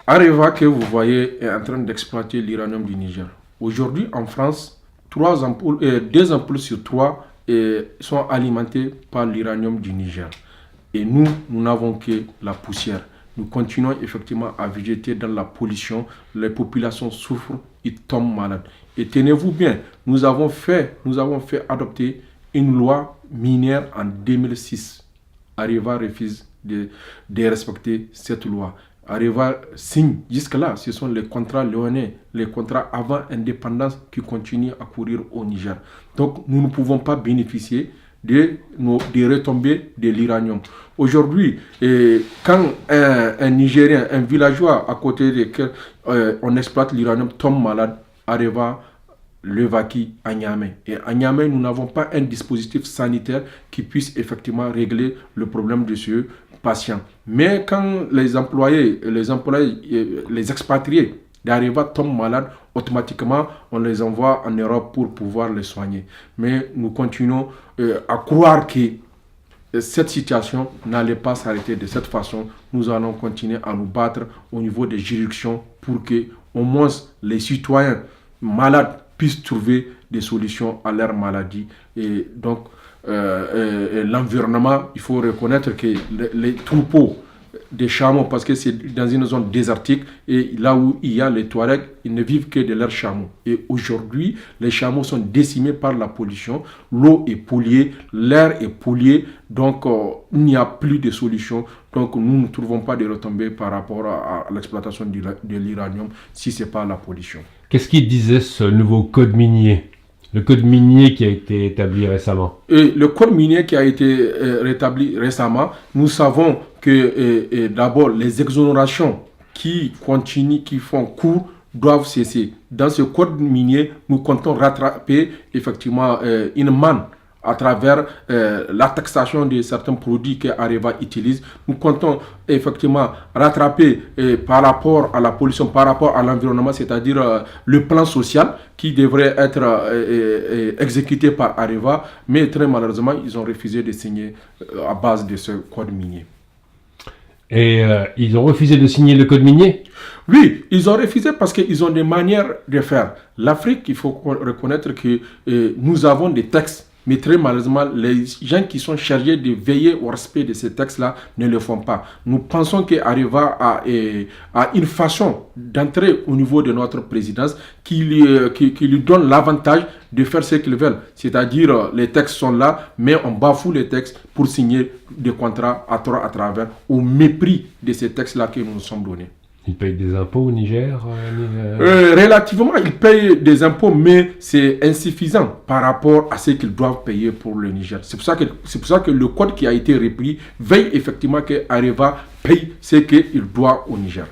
Areva, que vous voyez, est en train d'exploiter l'uranium du Niger. Aujourd'hui, en France, 2 ampoules sur 3 sont alimentées par l'uranium du Niger. Et nous n'avons que la poussière. Nous continuons effectivement à végéter dans la pollution. Les populations souffrent, ils tombent malades. Et tenez-vous bien, nous avons fait adopter une loi minière en 2006. Areva refuse de respecter cette loi. Areva signe jusque-là, ce sont les contrats léonais, les contrats avant indépendance qui continuent à courir au Niger. Donc nous ne pouvons pas bénéficier des retombées de l'uranium. Aujourd'hui, quand un Nigérien, un villageois à côté duquel on exploite l'uranium tombe malade, Areva l'évacue à Niamey. Et à Niamey, nous n'avons pas un dispositif sanitaire qui puisse effectivement régler le problème de ce patient. Mais quand les expatriés d'Areva tombent malades, automatiquement, on les envoie en Europe pour pouvoir les soigner. Mais nous continuons à croire que cette situation n'allait pas s'arrêter de cette façon. Nous allons continuer à nous battre au niveau des juridictions pour que, au moins, les citoyens malades puissent trouver des solutions à leur maladie. Et donc, l'environnement, il faut reconnaître que les troupeaux des chameaux, parce que c'est dans une zone désertique, et là où il y a les Touaregs, ils ne vivent que de leurs chameaux. Et aujourd'hui, les chameaux sont décimés par la pollution, l'eau est polluée, l'air est pollué, donc il n'y a plus de solution. Donc nous ne trouvons pas de retombées par rapport à l'exploitation de l'uranium si ce n'est pas la pollution. Qu'est-ce qu'il disait ce nouveau code minier ? Le code minier qui a été établi récemment. Et le code minier qui a été rétabli récemment, nous savons que d'abord les exonérations qui font cours doivent cesser. Dans ce code minier, nous comptons rattraper effectivement une manne à travers la taxation de certains produits que Areva utilise. Nous comptons effectivement rattraper par rapport à la pollution, par rapport à l'environnement, c'est-à-dire le plan social qui devrait être exécuté par Areva, mais très malheureusement, ils ont refusé de signer à base de ce code minier. Et ils ont refusé de signer le code minier ? Oui, ils ont refusé parce qu'ils ont des manières de faire. L'Afrique, il faut reconnaître que nous avons des textes. Mais très malheureusement, les gens qui sont chargés de veiller au respect de ces textes-là ne le font pas. Nous pensons qu'Areva a une façon d'entrer au niveau de notre présidence qui lui donne l'avantage de faire ce qu'ils veulent. C'est-à-dire, les textes sont là, mais on bafoue les textes pour signer des contrats à travers, au mépris de ces textes-là que nous nous sommes donnés. Ils payent des impôts au Niger Relativement, ils payent des impôts, mais c'est insuffisant par rapport à ce qu'ils doivent payer pour le Niger. C'est pour ça que le code qui a été repris veille effectivement que Areva paye ce qu'il doit au Niger.